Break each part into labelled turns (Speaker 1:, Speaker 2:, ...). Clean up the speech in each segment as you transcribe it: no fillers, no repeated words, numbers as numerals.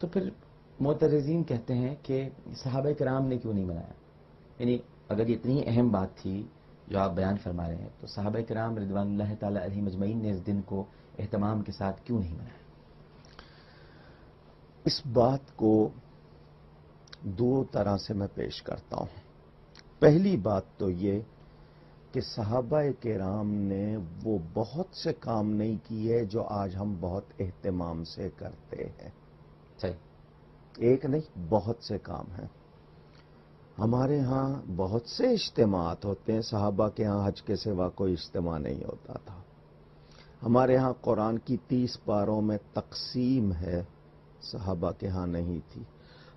Speaker 1: تو پھر معترضین کہتے ہیں کہ صحابہ کرام نے کیوں نہیں منایا؟ یعنی اگر یہ اتنی اہم بات تھی جو آپ بیان فرما رہے ہیں، تو صحابہ کرام رضوان اللہ تعالی علیہم اجمعین نے اس دن کو اہتمام کے ساتھ کیوں نہیں منایا؟
Speaker 2: اس بات کو دو طرح سے میں پیش کرتا ہوں۔ پہلی بات تو یہ کہ صحابہ کرام نے وہ بہت سے کام نہیں کیے جو آج ہم بہت اہتمام سے کرتے ہیں۔
Speaker 1: صحیح۔
Speaker 2: ایک نہیں، بہت سے کام ہیں۔ ہمارے ہاں بہت سے اجتماعات ہوتے ہیں، صحابہ کے ہاں حج کے سوا کوئی اجتماع نہیں ہوتا تھا۔ ہمارے ہاں قرآن کی 30 پاروں میں تقسیم ہے، صحابہ کے ہاں نہیں تھی۔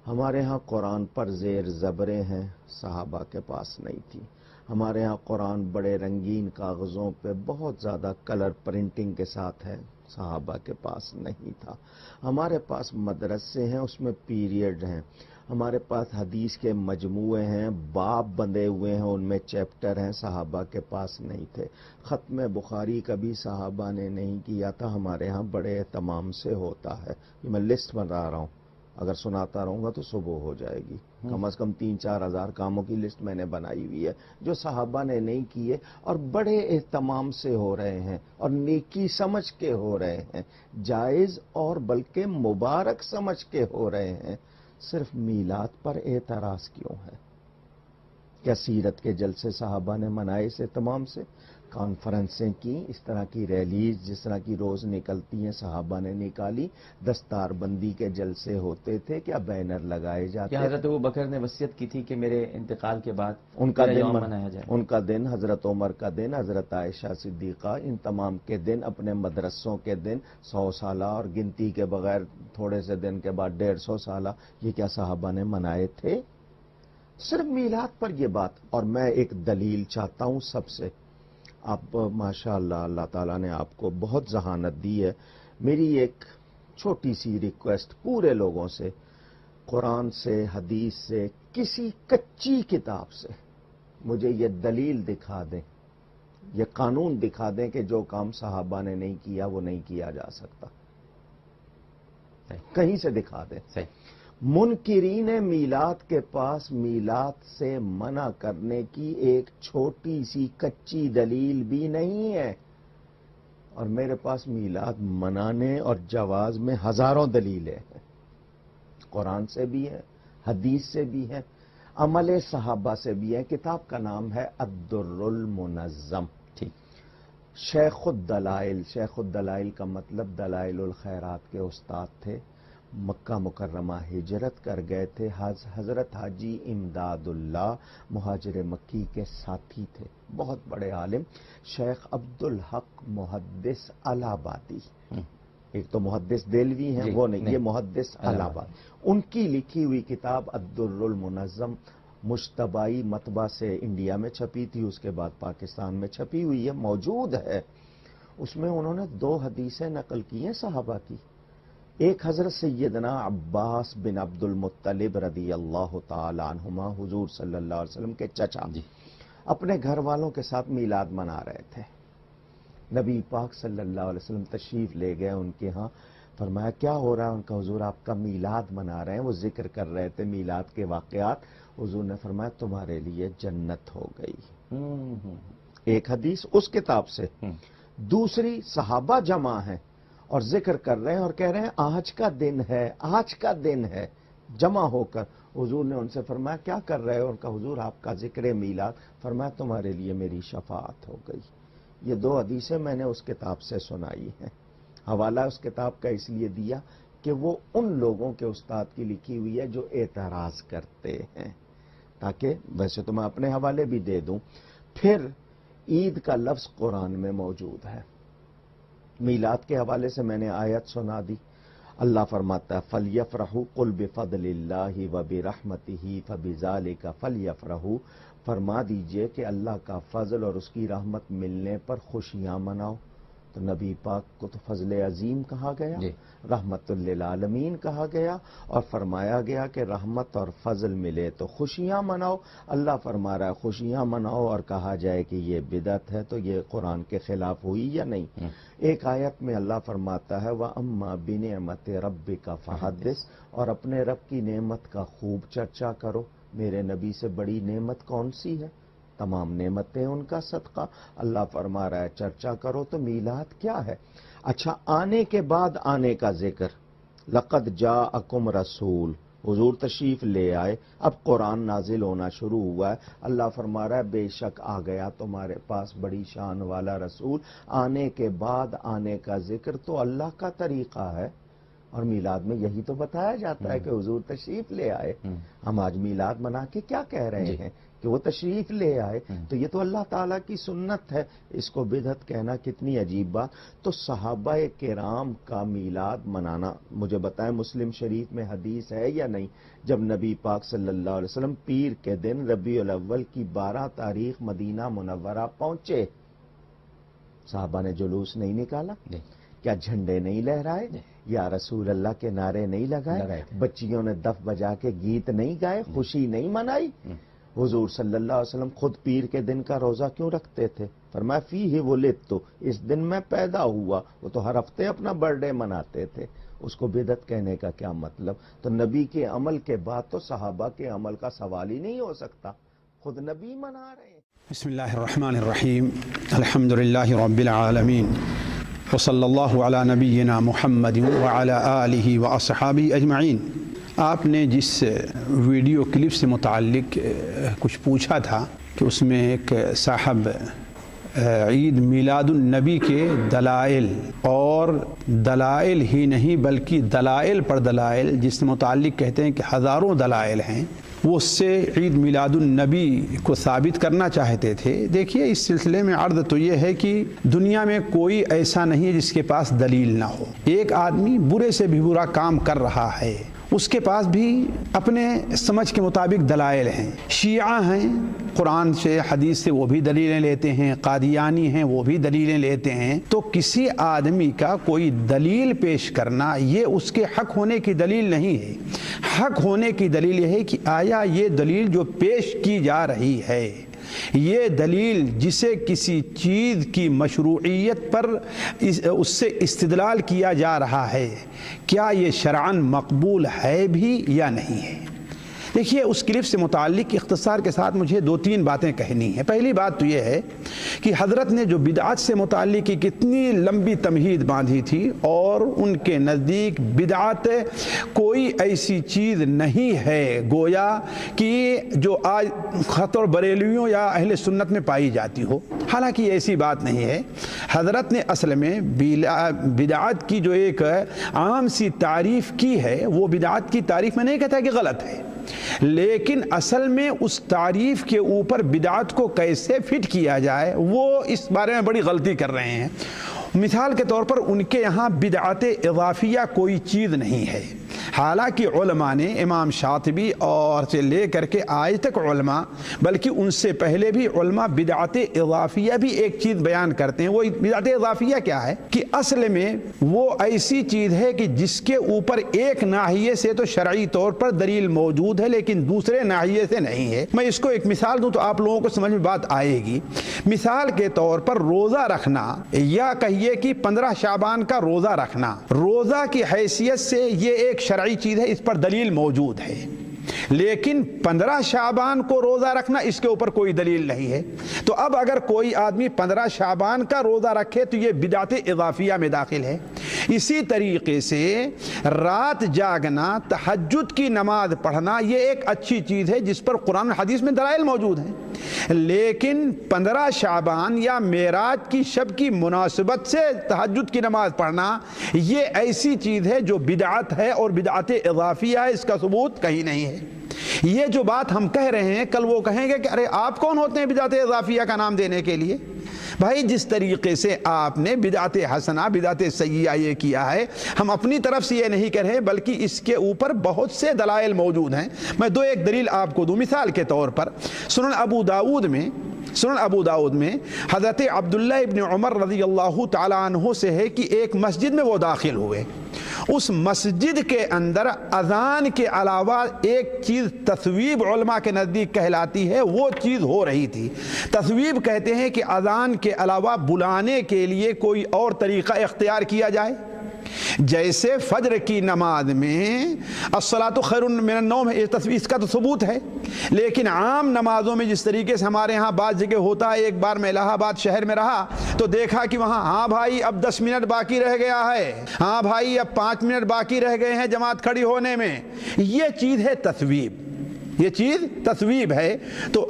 Speaker 2: ہمارے ہاں قرآن پر زیر زبریں ہیں، صحابہ کے پاس نہیں تھی۔ ہمارے ہاں قرآن بڑے رنگین کاغذوں پہ بہت زیادہ کلر پرنٹنگ کے ساتھ ہے، صحابہ کے پاس نہیں تھا۔ ہمارے پاس مدرسے ہیں، اس میں پیریڈ ہیں۔ ہمارے پاس حدیث کے مجموعے ہیں، باب بندے ہوئے ہیں، ان میں چیپٹر ہیں، صحابہ کے پاس نہیں تھے۔ ختم بخاری کبھی صحابہ نے نہیں کیا تھا، ہمارے ہاں بڑے اہتمام سے ہوتا ہے۔ یہ میں لسٹ بنا رہا ہوں، اگر سناتا رہوں گا تو صبح ہو جائے گی۔ کم از کم 3-4 ہزار کاموں کی لسٹ میں نے بنائی ہوئی ہے جو صحابہ نے نہیں کیے اور بڑے اہتمام سے ہو رہے ہیں اور نیکی سمجھ کے ہو رہے ہیں، جائز اور بلکہ مبارک سمجھ کے ہو رہے ہیں۔ صرف میلاد پر اعتراض کیوں ہے؟ کیا سیرت کے جلسے صحابہ نے منائے اس اہتمام سے؟ کانفرنسیں کی، اس طرح کی ریلیز جس طرح کی روز نکلتی ہیں صحابہ نے نکالی، دستار بندی کے جلسے ہوتے تھے، کیا بینر لگائے جاتے
Speaker 1: کیا حضرت ابوبکر نے وصیت کی تھی کہ میرے انتقال کے بعد
Speaker 2: ان کا
Speaker 1: میرا
Speaker 2: دن
Speaker 1: یوم منایا جائے؟
Speaker 2: ان کا دن، حضرت عمر کا دن، حضرت عائشہ صدیقہ، ان تمام کے دن، اپنے مدرسوں کے دن، 100 سالہ اور گنتی کے بغیر تھوڑے سے دن کے بعد 150 سالہ، یہ کیا صحابہ نے منائے تھے؟ صرف میلاد پر یہ بات۔ اور میں ایک دلیل چاہتا ہوں سب سے، آپ ماشاء اللہ، اللہ تعالیٰ نے آپ کو بہت ذہانت دی ہے۔ میری ایک چھوٹی سی ریکویسٹ پورے لوگوں سے، قرآن سے، حدیث سے، کسی کچی کتاب سے مجھے یہ دلیل دکھا دیں، یہ قانون دکھا دیں کہ جو کام صحابہ نے نہیں کیا وہ نہیں کیا جا سکتا، کہیں سے دکھا دیں۔
Speaker 1: صحیح۔
Speaker 2: منکرین میلاد کے پاس میلاد سے منع کرنے کی ایک چھوٹی سی کچی دلیل بھی نہیں ہے، اور میرے پاس میلاد منانے اور جواز میں ہزاروں دلیلیں ہیں، قرآن سے بھی ہے، حدیث سے بھی ہے، عمل صحابہ سے بھی ہے۔ کتاب کا نام ہے الدر المنظم،
Speaker 1: ٹھیک۔
Speaker 2: شیخ الدلائل، شیخ الدلائل کا مطلب دلائل الخیرات کے استاد تھے، مکہ مکرمہ ہجرت کر گئے تھے، حضرت حاجی امداد اللہ مہاجر مکی کے ساتھی تھے، بہت بڑے عالم، شیخ عبدالحق محدث الہ آبادی، ایک تو محدث دہلوی ہیں وہ نہیں، یہ محدث الہ آبادی، ان کی لکھی ہوئی کتاب الدر المنظم مجتبائی مطبع سے انڈیا میں چھپی تھی، اس کے بعد پاکستان میں چھپی ہوئی ہے، موجود ہے۔ اس میں انہوں نے 2 حدیثیں نقل کی ہیں صحابہ کی۔ ایک حضرت سیدنا عباس بن عبد المطلب رضی اللہ تعالی عنہما، حضور صلی اللہ علیہ وسلم کے چچا، اپنے گھر والوں کے ساتھ میلاد منا رہے تھے۔ نبی پاک صلی اللہ علیہ وسلم تشریف لے گئے ان کے ہاں، فرمایا کیا ہو رہا ہے؟ ان کا حضور آپ کا میلاد منا رہے ہیں، وہ ذکر کر رہے تھے میلاد کے واقعات۔ حضور نے فرمایا تمہارے لیے جنت ہو گئی۔ ایک حدیث اس کتاب سے، دوسری صحابہ جمع ہیں اور ذکر کر رہے ہیں اور کہہ رہے ہیں آج کا دن ہے، آج کا دن ہے، جمع ہو کر۔ حضور نے ان سے فرمایا کیا کر رہے ہو؟ ان کا حضور آپ کا ذکر میلاد۔ فرمایا تمہارے لیے میری شفاعت ہو گئی۔ یہ 2 حدیثیں میں نے اس کتاب سے سنائی ہیں۔ حوالہ اس کتاب کا اس لیے دیا کہ وہ ان لوگوں کے استاد کی لکھی ہوئی ہے جو اعتراض کرتے ہیں، تاکہ ویسے تو میں اپنے حوالے بھی دے دوں۔ پھر عید کا لفظ قرآن میں موجود ہے، میلاد کے حوالے سے میں نے آیت سنا دی۔ اللہ فرماتا ہے فَلْيَفْرَحُوا قُلْ بِفَضْلِ اللَّهِ وَبِرَحْمَتِهِ فَبِذَلِكَ فَلْيَفْرَحُوا، فرما دیجئے کہ اللہ کا فضل اور اس کی رحمت ملنے پر خوشیاں مناؤ۔ تو نبی پاک کو تو فضل عظیم کہا گیا، رحمت للعالمین کہا گیا، اور فرمایا گیا کہ رحمت اور فضل ملے تو خوشیاں مناؤ۔ اللہ فرما رہا ہے خوشیاں مناؤ، اور کہا جائے کہ یہ بدعت ہے تو یہ قرآن کے خلاف ہوئی یا نہیں؟ ایک آیت میں اللہ فرماتا ہے وَأَمَّا بِنِعْمَتِ رَبِّكَ فَحَدِّثْ، اور اپنے رب کی نعمت کا خوب چرچا کرو۔ میرے نبی سے بڑی نعمت کون سی ہے؟ تمام نعمتیں ان کا صدقہ۔ اللہ فرما رہا ہے چرچا کرو۔ تو میلاد کیا ہے؟ اچھا، آنے کے بعد آنے کا ذکر، لقد جاءکم رسول، حضور تشریف لے آئے، اب قرآن نازل ہونا شروع ہوا ہے، اللہ فرما رہا ہے بے شک آ گیا تمہارے پاس بڑی شان والا رسول۔ آنے کے بعد آنے کا ذکر تو اللہ کا طریقہ ہے، اور میلاد میں یہی تو بتایا جاتا ہے کہ حضور تشریف لے آئے۔ ہم آج میلاد منا کے کیا کہہ رہے ہیں کہ وہ تشریف لے آئے، تو یہ تو اللہ تعالیٰ کی سنت ہے، اس کو بدعت کہنا کتنی عجیب بات۔ تو صحابہ کرام کا میلاد منانا، مجھے بتائیں مسلم شریف میں حدیث ہے یا نہیں؟ جب نبی پاک صلی اللہ علیہ وسلم پیر کے دن ربیع الاول کی 12 تاریخ مدینہ منورہ پہنچے، صحابہ نے جلوس نہیں نکالا؟ کیا جھنڈے نہیں لہرائے؟ یا رسول اللہ کے نعرے نہیں لگائے؟ بچیوں نے دف بجا کے گیت نہیں گائے؟ خوشی نہیں منائی؟ حضور صلی اللہ علیہ وسلم خود پیر کے دن کا روزہ کیوں رکھتے تھے؟ فرمایا فیہ ولدت، اس دن میں پیدا ہوا۔ وہ تو ہر ہفتے اپنا برتھ ڈے مناتے تھے، اس کو بدعت کہنے کا کیا مطلب؟ تو نبی کے عمل کے بعد تو صحابہ کے عمل کا سوال ہی نہیں ہو سکتا، خود نبی منا رہے ہیں۔
Speaker 3: بسم اللہ الرحمن الرحیم، الحمد للہ رب العالمین، وصلی اللہ علی نبینا محمد وعلی آلہ واصحابہ اجمعین۔ آپ نے جس ویڈیو کلپ سے متعلق کچھ پوچھا تھا کہ اس میں ایک صاحب عید میلاد النبی کے دلائل، اور دلائل ہی نہیں بلکہ دلائل پر دلائل جس متعلق کہتے ہیں کہ ہزاروں دلائل ہیں، وہ اس سے عید میلاد النبی کو ثابت کرنا چاہتے تھے۔ دیکھیے، اس سلسلے میں عرض تو یہ ہے کہ دنیا میں کوئی ایسا نہیں ہے جس کے پاس دلیل نہ ہو۔ ایک آدمی برے سے بھی برا کام کر رہا ہے، اس کے پاس بھی اپنے سمجھ کے مطابق دلائل ہیں۔ شیعہ ہیں، قرآن سے حدیث سے وہ بھی دلیلیں لیتے ہیں، قادیانی ہیں وہ بھی دلیلیں لیتے ہیں۔ تو کسی آدمی کا کوئی دلیل پیش کرنا یہ اس کے حق ہونے کی دلیل نہیں ہے۔ حق ہونے کی دلیل یہ ہے کہ آیا یہ دلیل جو پیش کی جا رہی ہے، یہ دلیل جسے کسی چیز کی مشروعیت پر اس سے استدلال کیا جا رہا ہے، کیا یہ شرعاً مقبول ہے بھی یا نہیں ہے؟ دیکھیے، اس کلپ سے متعلق اختصار کے ساتھ مجھے 2-3 باتیں کہنی ہیں۔ پہلی بات تو یہ ہے کہ حضرت نے جو بدعات سے متعلق کتنی لمبی تمہید باندھی تھی، اور ان کے نزدیک بدعات کوئی ایسی چیز نہیں ہے گویا کہ جو آج خطر بریلویوں یا اہل سنت میں پائی جاتی ہو۔ حالانکہ ایسی بات نہیں ہے۔ حضرت نے اصل میں بدعات کی جو ایک عام سی تعریف کی ہے، وہ بدعات کی تعریف میں نہیں کہتا کہ غلط ہے، لیکن اصل میں اس تعریف کے اوپر بدعت کو کیسے فٹ کیا جائے وہ اس بارے میں بڑی غلطی کر رہے ہیں۔ مثال کے طور پر ان کے یہاں بدعت اضافیہ کوئی چیز نہیں ہے، حالانکہ علماء نے امام شاطبی اور سے لے کر کے آج تک علماء، بلکہ ان سے پہلے بھی علماء بدعت اضافیہ بھی ایک چیز بیان کرتے ہیں۔ وہ بدعت اضافیہ کیا ہے کہ اصل میں وہ ایسی چیز ہے کہ جس کے اوپر ایک ناحیے سے تو شرعی طور پر دلیل موجود ہے لیکن دوسرے ناحیے سے نہیں ہے۔ میں اس کو ایک مثال دوں تو آپ لوگوں کو سمجھ میں بات آئے گی۔ مثال کے طور پر روزہ رکھنا، یا کہیے کہ 15 شعبان کا روزہ رکھنا، روزہ کی حیثیت سے یہ ایک شرعی چیز ہے، اس پر دلیل موجود ہے، لیکن 15 شعبان کو روزہ رکھنا اس کے اوپر کوئی دلیل نہیں ہے۔ تو اب اگر کوئی آدمی 15 شعبان کا روزہ رکھے تو یہ بدعت اضافیہ میں داخل ہے۔ اسی طریقے سے رات جاگنا، تہجد کی نماز پڑھنا، یہ ایک اچھی چیز ہے جس پر قرآن و حدیث میں دلائل موجود ہیں، لیکن 15 شعبان یا معراج کی شب کی مناسبت سے تہجد کی نماز پڑھنا یہ ایسی چیز ہے جو بدعت ہے اور بدعت اضافیہ ہے، اس کا ثبوت کہیں نہیں ہے۔ یہ جو بات ہم کہہ رہے ہیں، کل وہ کہیں گے کہ ارے آپ کون ہوتے ہیں بدعت اضافیہ کا نام دینے کے لیے؟ بھائی، جس طریقے سے آپ نے بدعت حسنہ، بدعت سیئہ یہ کیا ہے، ہم اپنی طرف سے یہ نہیں کہہ رہے بلکہ اس کے اوپر بہت سے دلائل موجود ہیں۔ میں 2-1 دلیل آپ کو دوں۔ مثال کے طور پر سنن ابو داؤد میں سنن ابو داؤد میں حضرت عبداللہ ابن عمر رضی اللہ تعالیٰ عنہ سے ہے کہ ایک مسجد میں وہ داخل ہوئے، اس مسجد کے اندر اذان کے علاوہ ایک چیز تثویب علماء کے نزدیک کہلاتی ہے، وہ چیز ہو رہی تھی۔ تثویب کہتے ہیں کہ اذان کے علاوہ بلانے کے لیے کوئی اور طریقہ اختیار کیا جائے، جیسے فجر کی نماز میں الصلاۃ خیر من النوم، اس کا تو ثبوت ہے، لیکن عام نمازوں میں جس طریقے سے ہمارے ہاں بعض جگہ ہوتا ہے، ایک بار میں الہ آباد شہر میں رہا تو دیکھا کہ وہاں ہاں بھائی اب 10 منٹ باقی رہ گیا ہے، ہاں بھائی اب 5 منٹ باقی رہ گئے ہیں جماعت کھڑی ہونے میں، یہ چیز ہے تثویب، یہ چیز تثویب ہے۔ تو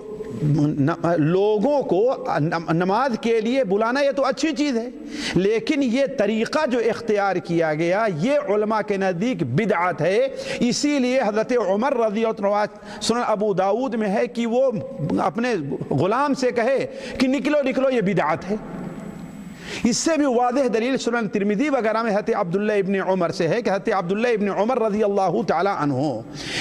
Speaker 3: لوگوں کو نماز کے لیے بلانا یہ تو اچھی چیز ہے، لیکن یہ طریقہ جو اختیار کیا گیا یہ علماء کے نزدیک بدعت ہے۔ اسی لیے حضرت عمر رضی اللہ عنہ سنن ابو داؤد میں ہے کہ وہ اپنے غلام سے کہے کہ نکلو نکلو، یہ بدعت ہے۔ اس سے بھی واضح دلیل سنن ترمذی وغیرہ میں حضرت عبداللہ ابن عمر سے ہے کہ حضرت عبداللہ ابن عمر رضی اللہ تعالیٰ عنہ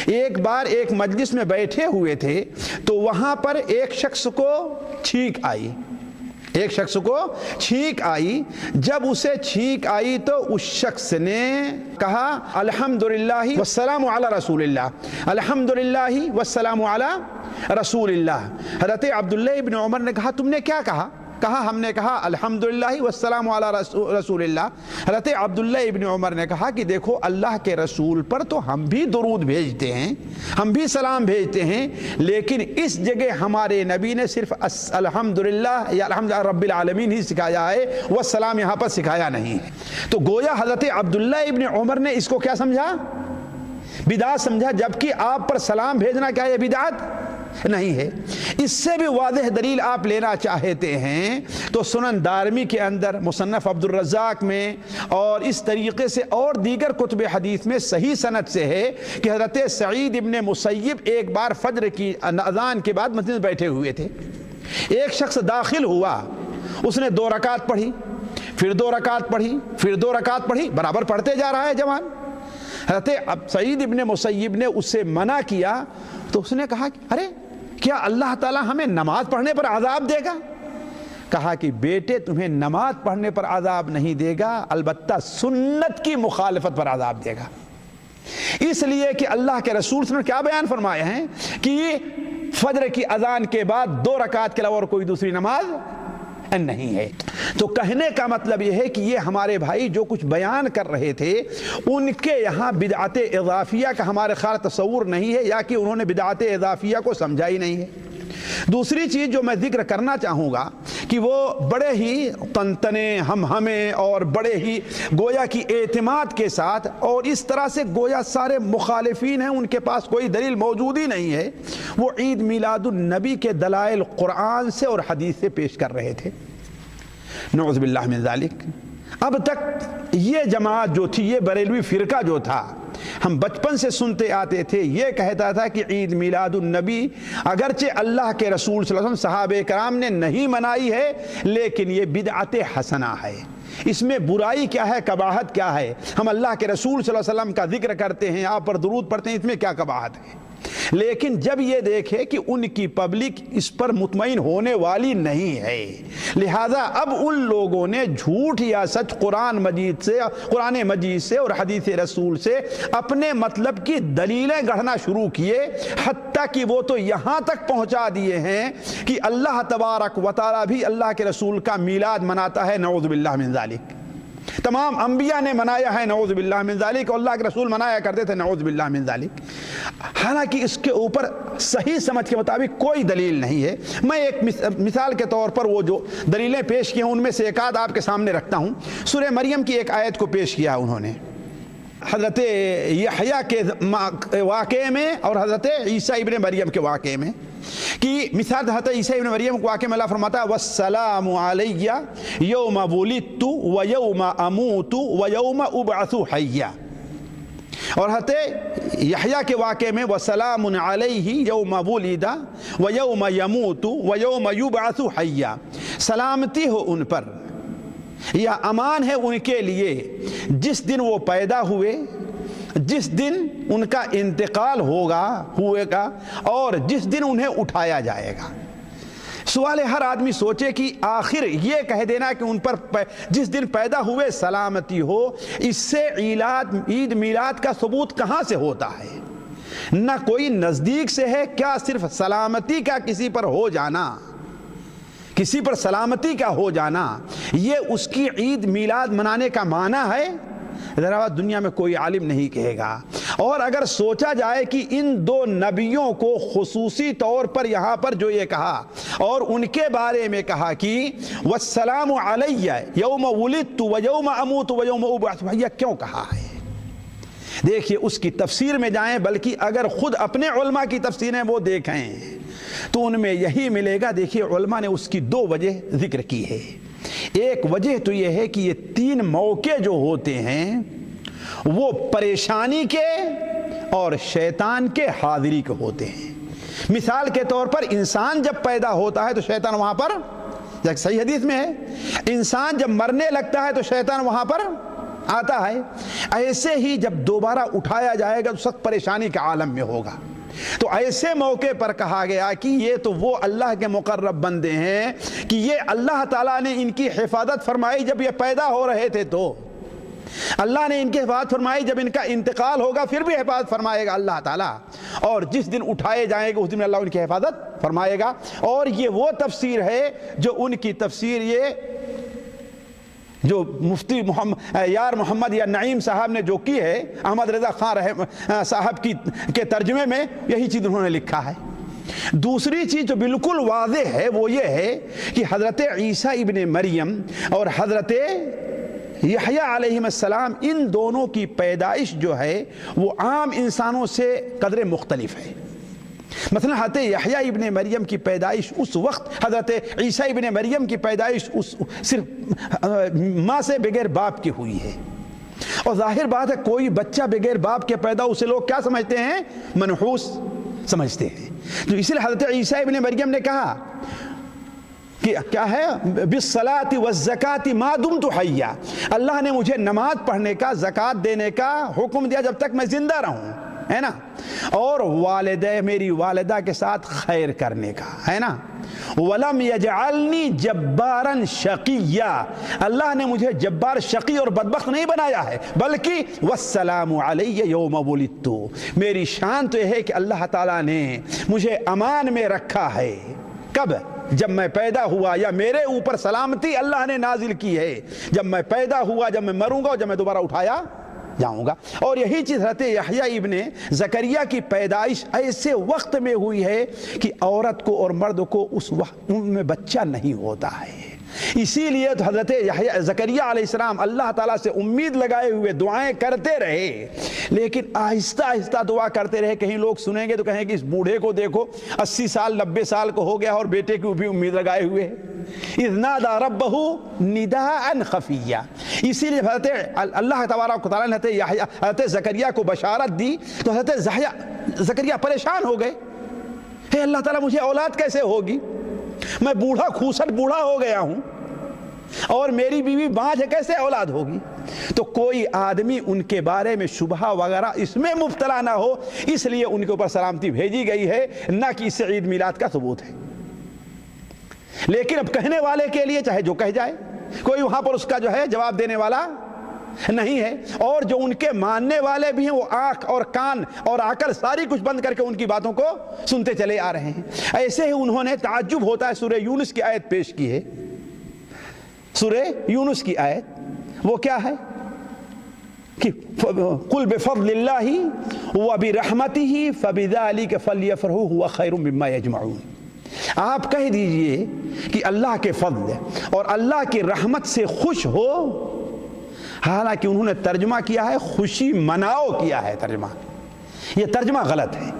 Speaker 3: ایک بار ایک مجلس میں بیٹھے ہوئے تھے تو وہاں پر ایک شخص کو چھینک آئی، ایک شخص کو چھینک آئی۔ جب اسے چھینک آئی تو اس شخص نے کہا الحمدللہ والسلام علی رسول اللہ، الحمدللہ والسلام علی رسول اللہ۔ حضرت عبداللہ ابن عمر نے کہا تم نے کیا کہا؟ کہا ہم نے کہا الحمدللہ والسلام علی رسول اللہ۔ حضرت عبداللہ ابن عمر نے کہا کہ دیکھو اللہ کے رسول پر تو ہم بھی درود بھیجتے ہیں، ہم بھی سلام بھیجتے ہیں، لیکن اس جگہ ہمارے نبی نے صرف الحمدللہ یا الحمدللہ رب العالمین ہی سکھایا ہے، والسلام یہاں پر سکھایا نہیں ہے۔ تو گویا حضرت عبداللہ ابن عمر نے اس کو کیا سمجھا؟ بدعت سمجھا، جبکہ آپ پر سلام بھیجنا کیا یہ بدعت نہیں ہے۔ اس سے بھی واضح دلیل آپ لینا چاہتے ہیں تو سنن دارمی کے اندر، مصنف عبد الرزاق میں اور اس طریقے سے اور دیگر کتب حدیث میں صحیح سند سے ہے کہ حضرت سعید ابن مسیب ایک بار فجر کی اذان کے بعد مسجد میں بیٹھے ہوئے تھے، ایک شخص داخل ہوا، اس نے 2 رکعت پڑھی، پھر 2 رکعت پڑھی، پھر 2 رکعت پڑھی، برابر پڑھتے جا رہا ہے جوان۔ حضرت سعید ابن مسیب نے اس سے منع کیا تو اس نے کہا کہ ارے کیا اللہ تعالیٰ ہمیں نماز پڑھنے پر عذاب دے گا؟ کہا کہ بیٹے تمہیں نماز پڑھنے پر عذاب نہیں دے گا، البتہ سنت کی مخالفت پر عذاب دے گا۔ اس لیے کہ اللہ کے رسول صلی اللہ علیہ وسلم نے کیا بیان فرمایا ہے کہ فجر کی اذان کے بعد 2 رکعت کے علاوہ اور کوئی دوسری نماز نہیں ہے۔ تو کہنے کا مطلب یہ ہے کہ یہ ہمارے بھائی جو کچھ بیان کر رہے تھے ان کے یہاں بدعت اضافیہ کا ہمارے خیال تصور نہیں ہے، یا کہ انہوں نے بدعت اضافیہ کو سمجھا ہی نہیں ہے۔ دوسری چیز جو میں ذکر کرنا چاہوں گا کہ وہ بڑے ہی تنتنے ہمیں اور بڑے ہی گویا کی اعتماد کے ساتھ اور اس طرح سے گویا سارے مخالفین ہیں ان کے پاس کوئی دلیل موجود ہی نہیں ہے، وہ عید میلاد النبی کے دلائل قرآن سے اور حدیث سے پیش کر رہے تھے۔ نعوذ باللہ من ذالک۔ اب تک یہ جماعت جو تھی، یہ بریلوی فرقہ جو تھا، ہم بچپن سے سنتے آتے تھے، یہ کہتا تھا کہ عید میلاد النبی اگرچہ اللہ کے رسول صلی اللہ علیہ وسلم صحابہ کرام نے نہیں منائی ہے لیکن یہ بدعت حسنہ ہے، اس میں برائی کیا ہے، قباحت کیا ہے؟ ہم اللہ کے رسول صلی اللہ علیہ وسلم کا ذکر کرتے ہیں، آپ پر درود پڑھتے ہیں، اس میں کیا قباحت ہے؟ لیکن جب یہ دیکھے کہ ان کی پبلک اس پر مطمئن ہونے والی نہیں ہے، لہذا اب ان لوگوں نے جھوٹ یا سچ قرآن مجید سے اور حدیث رسول سے اپنے مطلب کی دلیلیں گڑھنا شروع کیے، حتیٰ کہ وہ تو یہاں تک پہنچا دیے ہیں کہ اللہ تبارک و تعالی بھی اللہ کے رسول کا میلاد مناتا ہے، نعوذ باللہ من ذالک۔ تمام انبیاء نے منایا ہے، نعوذ باللہ من ذالک، اور اللہ کے رسول منایا کرتے تھے، نعوذ باللہ من ذالک، حالانکہ اس کے اوپر صحیح سمجھ کے مطابق کوئی دلیل نہیں ہے۔ میں ایک مثال کے طور پر وہ جو دلیلیں پیش کی ہیں ان میں سے ایک آدھ آپ کے سامنے رکھتا ہوں۔ سورہ مریم کی ایک آیت کو پیش کیا انہوں نے حضرت یحییٰ کے واقعے میں اور حضرت عیسیٰ ابن مریم کے واقعے میں، کہ مثال حضرت عیسیٰ ابن مریم کے واقعے میں اللہ فرماتا ہے والسلام علی یوم ولدت ویوم اموت ویوم ابعث حیا، اور حضرت یحییٰ کے واقعے میں وسلام علیہ یوم ولد ویوم یموت ویوم یبعث حیا، سلامتی ہو ان پر یا امان ہے ان کے لیے جس دن وہ پیدا ہوئے، جس دن ان کا انتقال ہوئے گا اور جس دن انہیں اٹھایا جائے گا۔ سوال ہر آدمی سوچے کہ آخر یہ کہہ دینا کہ ان پر جس دن پیدا ہوئے سلامتی ہو، اس سے عید میلاد کا ثبوت کہاں سے ہوتا ہے؟ نہ کوئی نزدیک سے ہے، کیا صرف سلامتی کا کسی پر ہو جانا، کسی پر سلامتی کا ہو جانا یہ اس کی عید میلاد منانے کا معنی ہے؟ ذرا دنیا میں کوئی عالم نہیں کہے گا۔ اور اگر سوچا جائے کہ ان دو نبیوں کو خصوصی طور پر یہاں پر جو یہ کہا اور ان کے بارے میں کہا کہ والسلام علی یوم ولدت و یوم اموت و یوم ابعث، یہ کیوں کہا ہے؟ دیکھیے اس کی تفسیر میں جائیں، بلکہ اگر خود اپنے علماء کی تفسیریں وہ دیکھیں تو ان میں یہی ملے گا۔ دیکھیے علماء نے اس کی دو وجہ ذکر کی ہے۔ ایک وجہ تو یہ ہے کہ یہ تین موقع جو ہوتے ہیں وہ پریشانی کے اور شیطان کے حاضری کے ہوتے ہیں۔ مثال کے طور پر انسان جب پیدا ہوتا ہے تو شیطان وہاں پر، جب صحیح حدیث میں ہے انسان جب مرنے لگتا ہے تو شیطان وہاں پر آتا ہے۔ ایسے ہی جب دوبارہ اٹھایا جائے گا تو سخت پریشانی کے عالم میں ہوگا۔ تو ایسے موقع پر کہا گیا کہ یہ تو وہ اللہ کے مقرب بندے ہیں کہ یہ اللہ تعالیٰ نے ان کی حفاظت فرمائی جب یہ پیدا ہو رہے تھے، تو اللہ نے ان کی حفاظت فرمائی، جب ان کا انتقال ہوگا پھر بھی حفاظت فرمائے گا اللہ تعالیٰ، اور جس دن اٹھائے جائیں گے اس دن اللہ ان کی حفاظت فرمائے گا۔ اور یہ وہ تفسیر ہے جو ان کی تفسیر یہ جو مفتی یار محمد یا نعیم صاحب نے جو کی ہے، احمد رضا خان صاحب کے ترجمے میں یہی چیز انہوں نے لکھا ہے۔ دوسری چیز جو بالکل واضح ہے وہ یہ ہے کہ حضرت عیسیٰ ابن مریم اور حضرت یحییٰ علیہ السلام ان دونوں کی پیدائش جو ہے وہ عام انسانوں سے قدر مختلف ہے۔ مثلا حضرت یحییٰ ابن مریم کی پیدائش اس وقت، حضرت عیسیٰ ابن مریم کی پیدائش صرف ماں سے بغیر باپ کی ہوئی ہے، اور ظاہر بات ہے کوئی بچہ بغیر باپ کے پیدا اسے لوگ کیا سمجھتے ہیں؟ منحوس سمجھتے ہیں۔ تو اس لیے حضرت عیسیٰ ابن مریم نے کہا کہ کیا ہے بالصلاۃ والزکاۃ ما دمت حیا، اللہ نے مجھے نماز پڑھنے کا، زکوٰۃ دینے کا حکم دیا جب تک میں زندہ رہوں، ہے نا، اور میری والدہ کے ساتھ خیر کرنے کا، ہے نا، وَلَمْ يَجْعَلْنِي جَبَّارًا شَقِيًّا، اللہ نے مجھے جبار، شقی اور بدبخت نہیں بنایا ہے، بلکہ وَالسَّلَامُ عَلَيَّ يَوْمَ وُلِدتُّ، میری شان تو یہ ہے کہ اللہ تعالیٰ نے مجھے امان میں رکھا ہے۔ کب؟ جب میں پیدا ہوا، یا میرے اوپر سلامتی اللہ نے نازل کی ہے جب میں پیدا ہوا، جب میں مروں گا اور جب میں دوبارہ اٹھایا جاؤں گا۔ اور یہی چیز حضرت یحییٰ ابن زکریہ کی پیدائش ایسے وقت میں ہوئی ہے کہ عورت کو اور مرد کو اس وقت میں بچہ نہیں ہوتا ہے۔ اسی لیے تو حضرت زکریہ علیہ السلام اللہ تعالیٰ سے امید لگائے ہوئے دعائیں کرتے رہے، لیکن آہستہ آہستہ دعا کرتے رہے۔ کہیں لوگ سنیں گے تو کہیں کہ اس بوڑھے کو دیکھو 80 سال 90 سال کو ہو گیا اور بیٹے کی بھی امید لگائے ہوئے ہے۔ اذ نادى ربه نداء خفيا، اسی لیے حضرت اللہ تبارک و تعالیٰ نے حضرت زکریہ کو بشارت دی تو حضرت زکریہ پریشان ہو گئے، ہے اللہ تعالیٰ مجھے اولاد کیسے ہوگی؟ میں بوڑھا کھوسٹ بوڑھا ہو گیا ہوں اور میری بیوی بانجھ ہے، کیسے اولاد ہوگی؟ تو کوئی آدمی ان کے بارے میں شبہ وغیرہ اس میں مبتلا نہ ہو، اس لیے ان کے اوپر سلامتی بھیجی گئی ہے، نہ کہ اس سے عید میلاد کا ثبوت ہے۔ لیکن اب کہنے والے کے لیے چاہے جو کہہ جائے، کوئی وہاں پر اس کا جو ہے جواب دینے والا نہیں ہے، اور جو ان کے ماننے والے بھی ہیں وہ آنکھ اور کان اور عقل ساری کچھ بند کر کے ان کی باتوں کو سنتے چلے آ رہے ہیں۔ ایسے ہی انہوں نے تعجب ہوتا ہے سورہ یونس کی آیت پیش کی ہے، سورہ یونس کی آیت وہ کیا ہے کہ قُلْ بِفَضْلِ اللَّهِ وَبِرَحْمَتِهِ فَبِذَلِكَ فَلْيَفْرَحُوا هُوَ خَيْرٌ مِّمَّا يَجْمَعُونَ، آپ کہہ دیجئے کہ اللہ کے فضل اور اللہ کی رحمت سے خوش ہو، حالانکہ انہوں نے ترجمہ کیا ہے خوشی مناؤ کیا ہے، ترجمہ یہ ترجمہ غلط ہے۔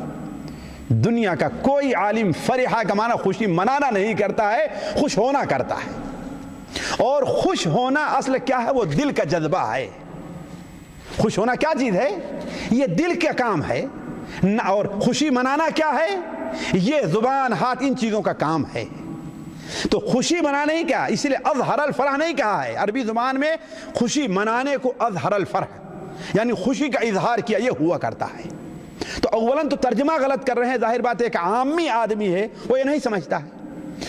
Speaker 3: دنیا کا کوئی عالم فرحہ کا معنی خوشی منانا نہیں کرتا ہے، خوش ہونا کرتا ہے، اور خوش ہونا اصل کیا ہے؟ وہ دل کا جذبہ ہے۔ خوش ہونا کیا چیز ہے؟ یہ دل کا کام ہے، اور خوشی منانا کیا ہے؟ یہ زبان ہاتھ ان چیزوں کا کام ہے۔ تو خوشی منانے ہی کیا، اس لیے اظہر الفرح نہیں کہا ہے، عربی زبان میں خوشی منانے کو اظہر الفرح یعنی خوشی کا اظہار کیا، یہ ہوا کرتا ہے۔ تو اولاً تو ترجمہ غلط کر رہے ہیں، ظاہر بات ہے ایک عامی آدمی ہے وہ یہ نہیں سمجھتا ہے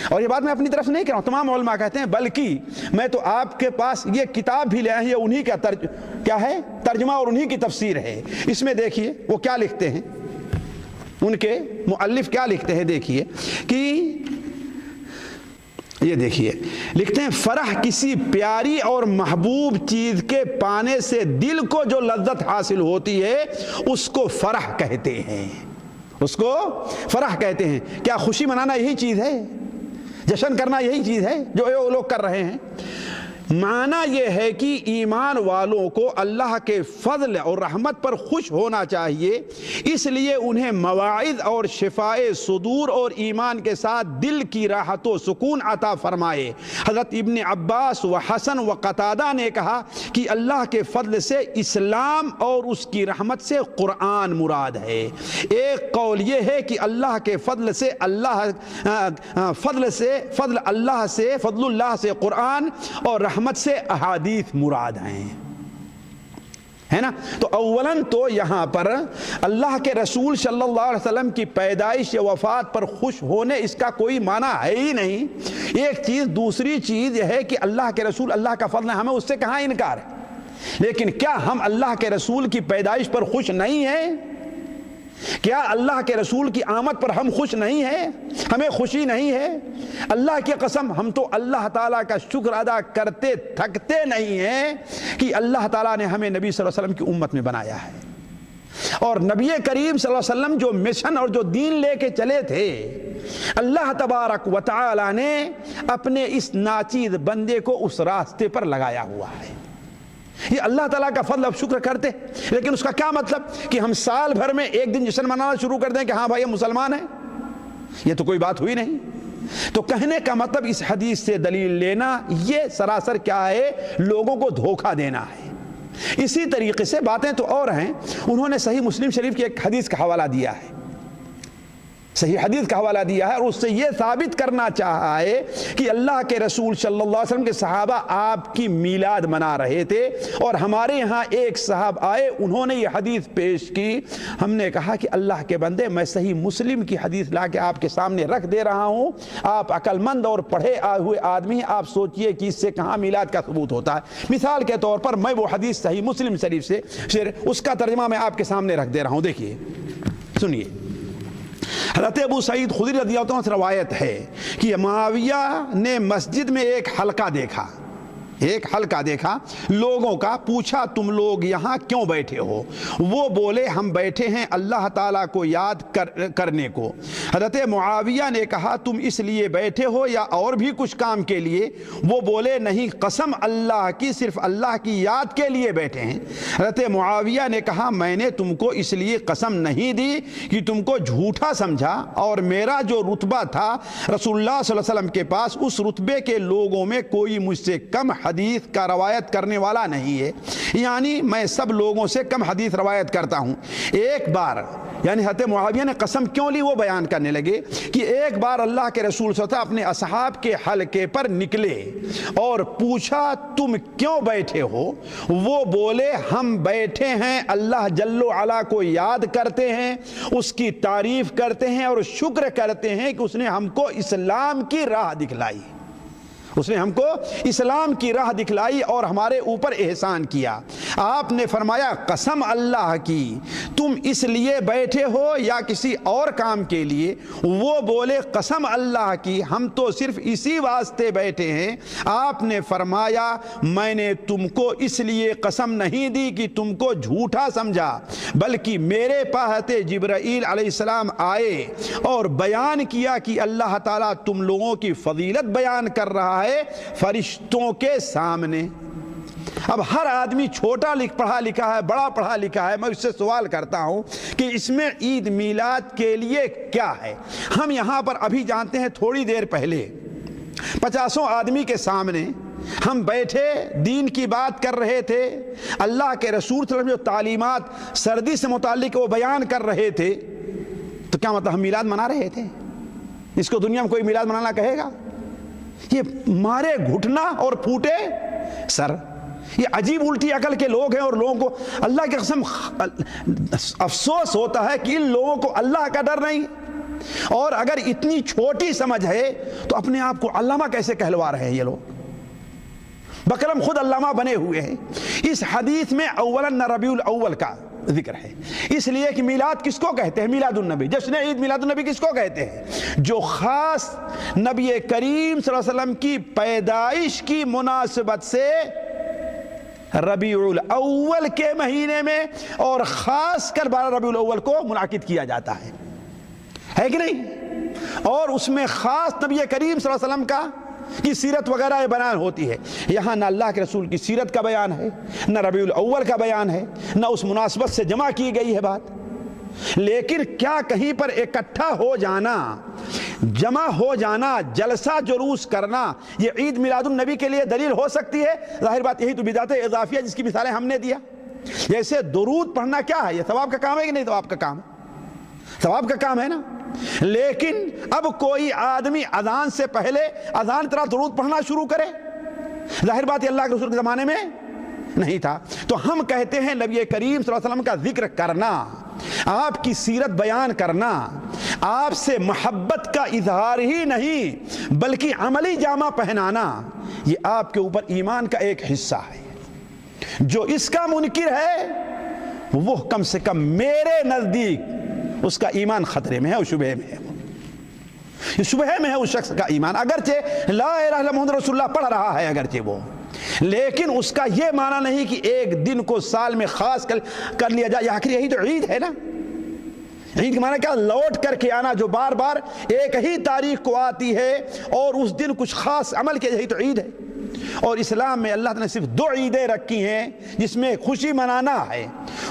Speaker 3: اور یہ بات میں اپنی طرف سے نہیں کہہ رہا ہوں، تمام علماء کہتے ہیں، بلکہ میں تو آپ کے پاس یہ کتاب بھی لے آئے ہیں، یہ انہی کا کیا ہے ترجمہ اور انہی کی تفسیر ہے۔ اس میں دیکھیے وہ کیا لکھتے ہیں، ان کے مؤلف کیا لکھتے ہیں، دیکھیے کہ یہ دیکھیے لکھتے ہیں، فرح کسی پیاری اور محبوب چیز کے پانے سے دل کو جو لذت حاصل ہوتی ہے اس کو فرح کہتے ہیں، اس کو فرح کہتے ہیں۔ کیا خوشی منانا یہی چیز ہے؟ جشن کرنا یہی چیز ہے جو یہ لوگ کر رہے ہیں؟ معنی یہ ہے کہ ایمان والوں کو اللہ کے فضل اور رحمت پر خوش ہونا چاہیے، اس لیے انہیں مواعظ اور شفائے صدور اور ایمان کے ساتھ دل کی راحت و سکون عطا فرمائے۔ حضرت ابن عباس و حسن و قتادہ نے کہا کہ اللہ کے فضل سے اسلام اور اس کی رحمت سے قرآن مراد ہے۔ ایک قول یہ ہے کہ اللہ کے فضل سے فضل اللہ سے قرآن اور رحمت سے احادیث مراد ہیں، ہے نا؟ تو اولاً تو یہاں پر اللہ کے رسول صلی اللہ علیہ وسلم کی پیدائش یا وفات پر خوش ہونے اس کا کوئی معنی ہے ہی نہیں، ایک چیز۔ دوسری چیز یہ ہے کہ اللہ کے رسول اللہ کا فضل ہے، ہمیں اس سے کہاں انکار ہے؟ لیکن کیا ہم اللہ کے رسول کی پیدائش پر خوش نہیں ہیں؟ کیا اللہ کے رسول کی آمد پر ہم خوش نہیں ہیں؟ ہمیں خوشی نہیں ہے؟ اللہ کی قسم ہم تو اللہ تعالیٰ کا شکر ادا کرتے تھکتے نہیں ہیں کہ اللہ تعالیٰ نے ہمیں نبی صلی اللہ علیہ وسلم کی امت میں بنایا ہے، اور نبی کریم صلی اللہ علیہ وسلم جو مشن اور جو دین لے کے چلے تھے، اللہ تبارک و تعالیٰ نے اپنے اس ناچیز بندے کو اس راستے پر لگایا ہوا ہے۔ یہ اللہ تعالیٰ کا فضل، اب شکر کرتے، لیکن اس کا کیا مطلب کہ ہم سال بھر میں ایک دن جشن منانا شروع کر دیں کہ ہاں بھائی ہم مسلمان ہیں؟ یہ تو کوئی بات ہوئی نہیں۔ تو کہنے کا مطلب اس حدیث سے دلیل لینا یہ سراسر کیا ہے؟ لوگوں کو دھوکہ دینا ہے۔ اسی طریقے سے باتیں تو اور ہیں، انہوں نے صحیح مسلم شریف کی ایک حدیث کا حوالہ دیا ہے، صحیح حدیث کا حوالہ دیا ہے، اور اس سے یہ ثابت کرنا چاہا ہے کہ اللہ کے رسول صلی اللہ علیہ وسلم کے صحابہ آپ کی میلاد منا رہے تھے، اور ہمارے یہاں ایک صاحب آئے، انہوں نے یہ حدیث پیش کی۔ ہم نے کہا کہ اللہ کے بندے، میں صحیح مسلم کی حدیث لا کے آپ کے سامنے رکھ دے رہا ہوں، آپ عقل مند اور پڑھے ہوئے آدمی ہیں، آپ سوچئے کہ اس سے کہاں میلاد کا ثبوت ہوتا ہے۔ مثال کے طور پر میں وہ حدیث صحیح مسلم شریف سے اس کا ترجمہ میں آپ کے سامنے رکھ دے رہا ہوں، دیکھیے سنیے۔ حضرت ابو سعید خدری رضی اللہ عنہ سے روایت ہے کہ معاویہ نے مسجد میں ایک حلقہ دیکھا لوگوں کا، پوچھا تم لوگ یہاں کیوں بیٹھے ہو؟ وہ بولے ہم بیٹھے ہیں اللہ تعالیٰ کو یاد کرنے کو۔ حضرت معاویہ نے کہا تم اس لیے بیٹھے ہو یا اور بھی کچھ کام کے لیے؟ وہ بولے نہیں، قسم اللہ کی، صرف اللہ کی یاد کے لیے بیٹھے ہیں۔ حضرت معاویہ نے کہا میں نے تم کو اس لیے قسم نہیں دی کہ تم کو جھوٹا سمجھا، اور میرا جو رتبہ تھا رسول اللہ صلی اللہ علیہ وسلم کے پاس، اس رتبے کے لوگوں میں کوئی مجھ سے کم حدیث کا روایت کرنے والا نہیں ہے، یعنی میں سب لوگوں سے کم حدیث روایت کرتا ہوں۔ ایک بار، یعنی حضرت معاویہ نے قسم کیوں لی وہ بیان کرنے لگے کہ ایک بار اللہ کے رسول صلی اللہ علیہ وسلم اپنے اصحاب کے حلقے پر نکلے اور پوچھا تم کیوں بیٹھے ہو؟ وہ بولے ہم بیٹھے ہیں اللہ جل وعلا کو یاد کرتے ہیں، اس کی تعریف کرتے ہیں اور شکر کرتے ہیں کہ اس نے ہم کو اسلام کی راہ دکھلائی، اس نے ہم کو اسلام کی راہ دکھلائی اور ہمارے اوپر احسان کیا۔ آپ نے فرمایا قسم اللہ کی تم اس لیے بیٹھے ہو یا کسی اور کام کے لیے؟ وہ بولے قسم اللہ کی ہم تو صرف اسی واسطے بیٹھے ہیں۔ آپ نے فرمایا میں نے تم کو اس لیے قسم نہیں دی کہ تم کو جھوٹا سمجھا، بلکہ میرے پاس جبرائیل علیہ السلام آئے اور بیان کیا کہ اللہ تعالیٰ تم لوگوں کی فضیلت بیان کر رہا ہے فرشتوں کے سامنے۔ اب ہر آدمی چھوٹا پڑھا لکھا ہے، بڑا پڑھا لکھا ہے، میں اس سے سوال کرتا ہوں کہ اس میں عید میلاد کے لیے کیا ہے؟ ہم یہاں پر ابھی جانتے ہیں تھوڑی دیر پہلے 50 آدمی کے سامنے ہم بیٹھے دین کی بات کر رہے تھے، اللہ کے رسول صلی اللہ علیہ وسلم جو تعلیمات سردی سے متعلق وہ بیان کر رہے تھے، تو کیا مطلب ہم میلاد منا رہے تھے؟ اس کو دنیا میں کوئی میلاد منانا کہے گا؟ یہ مارے گھٹنا اور پھوٹے سر، یہ عجیب الٹی عقل کے لوگ ہیں، اور لوگوں کو اللہ کی قسم افسوس ہوتا ہے کہ ان لوگوں کو اللہ کا ڈر نہیں، اور اگر اتنی چھوٹی سمجھ ہے تو اپنے آپ کو علامہ کیسے کہلوا رہے ہیں یہ لوگ؟ بکرم خود علامہ بنے ہوئے ہیں۔ اس حدیث میں اولاً ربیع الاول کا ذکر ہے، اس لیے کہ میلاد کس کو کہتے ہیں؟ میلاد النبی، جشن عید میلاد النبی کس کو کہتے ہیں؟ جو خاص نبی کریم صلی اللہ علیہ وسلم کی پیدائش کی مناسبت سے ربیع الاول کے مہینے میں اور خاص کر 12 ربیع الاول کو منعقد کیا جاتا ہے کہ نہیں؟ اور اس میں خاص نبی کریم صلی اللہ علیہ وسلم کی سیرت وغیرہ بیان ہوتی ہے۔ یہاں نہ اللہ کے رسول کی سیرت کا بیان ہے، نہ ربیع الاول کا بیان ہے، نہ اس مناسبت سے جمع کی گئی ہے بات۔ لیکن کیا کہیں پر اکٹھا ہو جانا، جمع ہو جانا، جلسہ جلوس کرنا، یہ عید میلاد النبی کے لیے دلیل ہو سکتی ہے؟ ظاہر بات یہی تو بدعت اضافیہ جس کی مثالیں ہم نے دیا۔ جیسے درود پڑھنا کیا ہے؟ یہ ثواب کا کام ہے کہ نہیں ثواب کا کام ہے؟ ثواب کا کام ہے نا۔ لیکن اب کوئی آدمی اذان سے پہلے اذان طرح درود پڑھنا شروع کرے، ظاہر بات اللہ کے رسول کے زمانے میں نہیں تھا۔ تو ہم کہتے ہیں نبی کریم صلی اللہ علیہ وسلم کا ذکر کرنا، آپ کی سیرت بیان کرنا، آپ سے محبت کا اظہار ہی نہیں بلکہ عملی جامہ پہنانا، یہ آپ کے اوپر ایمان کا ایک حصہ ہے۔ جو اس کا منکر ہے وہ کم سے کم میرے نزدیک اس کا ایمان خطرے میں ہے اور شبہ میں ہے، یہ شبہ میں ہے اس شخص کا ایمان، اگرچہ لا الہ الا اللہ محمد رسول اللہ پڑھ رہا ہے اگرچہ وہ، لیکن اس کا یہ معنی نہیں کہ ایک دن کو سال میں خاص کر لیا جائے۔ آخر یہی تو عید ہے نا۔ عید کا معنی کیا؟ لوٹ کر کے آنا، جو بار بار ایک ہی تاریخ کو آتی ہے اور اس دن کچھ خاص عمل کیا، یہی تو عید ہے۔ اور اسلام میں اللہ تعالیٰ نے صرف 2 عیدیں رکھی ہیں جس میں خوشی منانا ہے،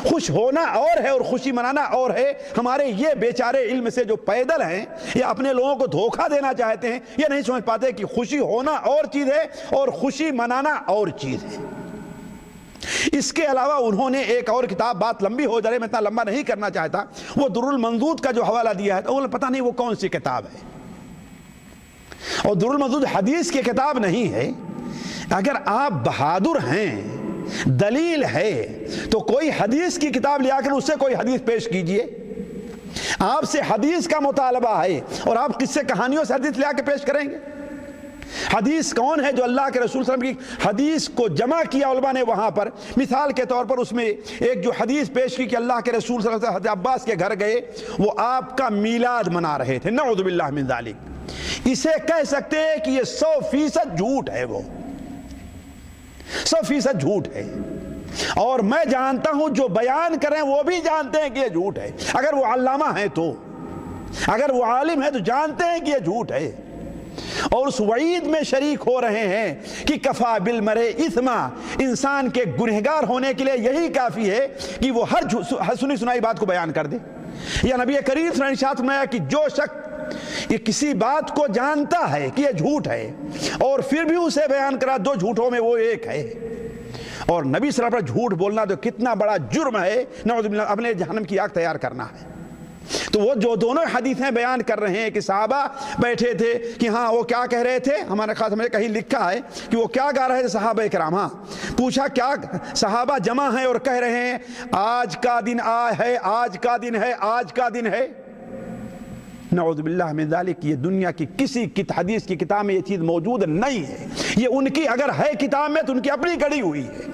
Speaker 3: خوش ہونا اور ہے اور خوشی منانا اور ہے۔ ہمارے یہ بیچارے علم سے جو پیدل ہیں یا اپنے لوگوں کو دھوکہ دینا چاہتے ہیں، یہ نہیں سمجھ پاتے کہ خوشی ہونا اور چیز ہے اور خوشی منانا اور چیز ہے۔ اس کے علاوہ انہوں نے ایک اور کتاب، بات لمبی ہو جائے میں اتنا لمبا نہیں کرنا چاہتا، وہ در المنضود کا جو حوالہ دیا ہے تو پتہ نہیں وہ کون سی کتاب ہے، اور در المنضود حدیث کی کتاب نہیں ہے۔ اگر آپ بہادر ہیں، دلیل ہے، تو کوئی حدیث کی کتاب لیا کر اس سے کوئی حدیث پیش کیجئے۔ آپ سے حدیث کا مطالبہ ہے اور آپ قصے کہانیوں سے حدیث لیا کے پیش کریں گے؟ حدیث کون ہے جو اللہ کے رسول صلی اللہ علیہ وسلم کی حدیث کو جمع کیا علماء نے وہاں پر؟ مثال کے طور پر اس میں ایک جو حدیث پیش کی کہ اللہ کے رسول صلی اللہ علیہ وسلم حضرت عباس کے گھر گئے، وہ آپ کا میلاد منا رہے تھے، نعوذ باللہ من ذالک۔ اسے کہہ سکتے ہیں کہ یہ 100% جھوٹ ہے، وہ 100% جھوٹ ہے، اور میں جانتا ہوں جو بیان کریں وہ بھی جانتے ہیں کہ یہ جھوٹ ہے۔ اگر وہ علامہ ہیں تو، اگر وہ عالم ہے تو جانتے ہیں کہ یہ جھوٹ ہے، اور اس وعید میں شریک ہو رہے ہیں کہ کفا بالمرء اثما، انسان کے گنہگار ہونے کے لیے یہی کافی ہے کہ وہ ہر سنی سنائی بات کو بیان کر دے۔ یا نبی کریم صلی اللہ علیہ وسلم نے ارشاد فرمایا کہ جو شخص یہ کسی بات کو جانتا ہے کہ یہ جھوٹ ہے اور پھر بھی اسے بیان کرا، 2 جھوٹوں میں وہ ایک ہے۔ اور نبی صلی اللہ علیہ وسلم پر جھوٹ بولنا تو کتنا بڑا جرم ہے، نعوذ باللہ، اپنے جہنم کی آگ تیار کرنا ہے۔ تو وہ جو دونوں حدیثیں بیان کر رہے ہیں کہ صحابہ بیٹھے تھے کہ ہاں وہ کیا کہہ رہے تھے، ہمارے خاص میں کہیں لکھا ہے کہ وہ کیا گا رہے تھے صحابہ کرام، ہاں پوچھا کیا صحابہ جمع ہیں اور کہہ رہے ہیں آج کا دن ہے، آج کا دن ہے، آج کا دن ہے۔ نعوذ باللہ من ذالک، یہ دنیا کی کسی حدیث کی کتاب میں یہ چیز موجود نہیں ہے۔ یہ ان کی اگر ہے کتاب میں تو ان کی اپنی گڑی ہوئی ہے،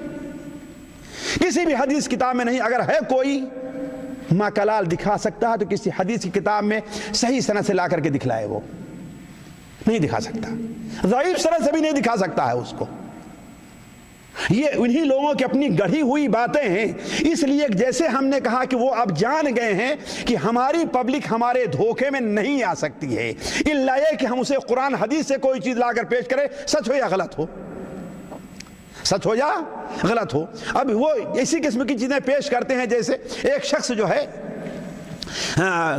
Speaker 3: کسی بھی حدیث کتاب میں نہیں۔ اگر ہے کوئی ماں کلال دکھا سکتا ہے تو کسی حدیث کی کتاب میں صحیح سند سے لا کر کے دکھلائے، وہ نہیں دکھا سکتا، ضعیف سند سے بھی نہیں دکھا سکتا ہے اس کو۔ یہ انہی لوگوں کی اپنی گڑھی ہوئی باتیں ہیں۔ اس لیے جیسے ہم نے کہا کہ وہ اب جان گئے ہیں کہ ہماری پبلک ہمارے دھوکے میں نہیں آ سکتی ہے، الا یہ کہ ہم اسے قرآن حدیث سے کوئی چیز لا کر پیش کریں، سچ ہو یا غلط ہو، سچ ہو یا غلط ہو۔ اب وہ اسی قسم کی چیزیں پیش کرتے ہیں، جیسے ایک شخص جو ہے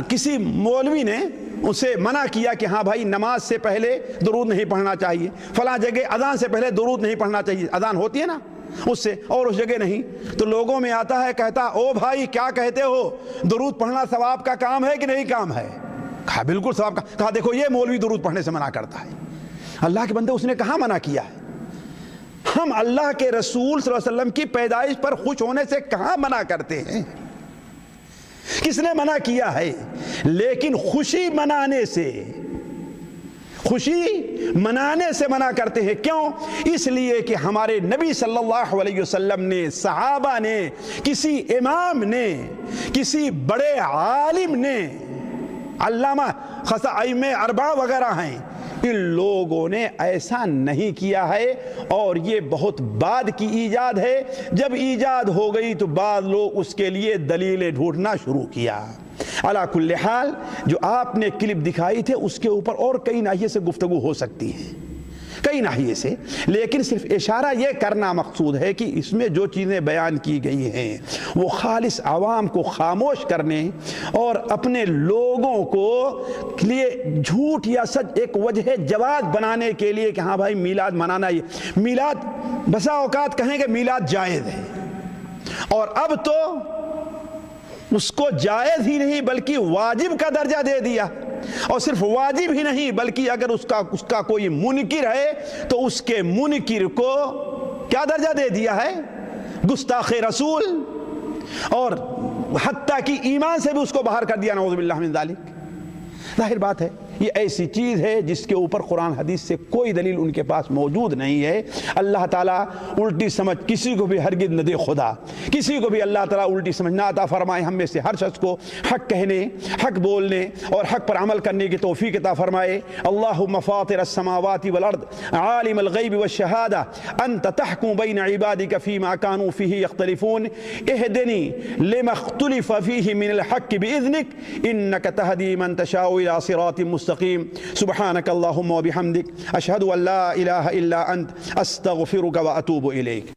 Speaker 3: کسی مولوی نے اسے منع کیا کہ ہاں بھائی نماز سے پہلے درود نہیں پڑھنا چاہیے، فلاں جگہ اذان سے پہلے درود نہیں پڑھنا چاہیے، اذان ہوتی ہے نا اس سے، اور اس جگہ نہیں۔ تو لوگوں میں آتا ہے، کہتا او بھائی کیا کہتے ہو، درود پڑھنا ثواب کا کام ہے کہ نہیں کام ہے؟ کہا بالکل ثواب کا۔ کہا دیکھو یہ مولوی درود پڑھنے سے منع کرتا ہے۔ اللہ کے بندے، اس نے کہاں منع کیا ہے؟ ہم اللہ کے رسول صلی اللہ علیہ وسلم کی پیدائش پر خوش ہونے سے کہاں منع کرتے ہیں؟ کس نے منع کیا ہے؟ لیکن خوشی منانے سے منع کرتے ہیں. کیوں؟ اس لیے کہ ہمارے نبی صلی اللہ علیہ وسلم نے، صحابہ نے، کسی امام نے، کسی بڑے عالم نے، علامہ ائمہ اربعہ وغیرہ ہیں، ان لوگوں نے ایسا نہیں کیا ہے. اور یہ بہت بعد کی ایجاد ہے. جب ایجاد ہو گئی تو بعض لوگ اس کے لیے دلیلیں ڈھونڈنا شروع کیا. علی کل حال جو آپ نے کلپ دکھائی تھے اس کے اوپر اور کئی ناحیے سے گفتگو ہو سکتی ہے، کئی ناحیے سے، لیکن صرف اشارہ یہ کرنا مقصود ہے کہ اس میں جو چیزیں بیان کی گئی ہیں وہ خالص عوام کو خاموش کرنے اور اپنے لوگوں کو لیے جھوٹ یا سچ ایک وجہ جواز بنانے کے لیے کہ ہاں بھائی میلاد منانا، یہ میلاد بسا اوقات کہیں کہ میلاد جائز ہے، اور اب تو اس کو جائز ہی نہیں بلکہ واجب کا درجہ دے دیا. اور صرف واجب ہی نہیں بلکہ اگر اس کا کوئی منکر ہے تو اس کے منکر کو کیا درجہ دے دیا ہے؟ گستاخ رسول، اور حتیٰ کہ ایمان سے بھی اس کو باہر کر دیا، نعوذ باللہ من ذالک. ظاہر بات ہے یہ ایسی چیز ہے جس کے اوپر قرآن حدیث سے کوئی دلیل ان کے پاس موجود نہیں ہے. اللہ تعالیٰ الٹی سمجھ کسی کو بھی ہرگز نہ دے خدا، کسی کو بھی اللہ تعالیٰ الٹی سمجھ نہ عطا فرمائے. ہم میں سے ہر شخص کو حق کہنے، حق بولنے اور حق پر عمل کرنے کی توفیق عطا فرمائے. اللہم فاطر السماوات والارض عالم الغیب والشہادہ انت تحکم بین عبادک فیما کانوا فیہ یختلفون اہدنی لما اختلف فیہ من الحق باذنک انک تہدی من تشاء الی صراط مستقیم. سبحانك اللهم وبحمدك أشهد أن لا إله إلا أنت أستغفرك وأتوب إليك.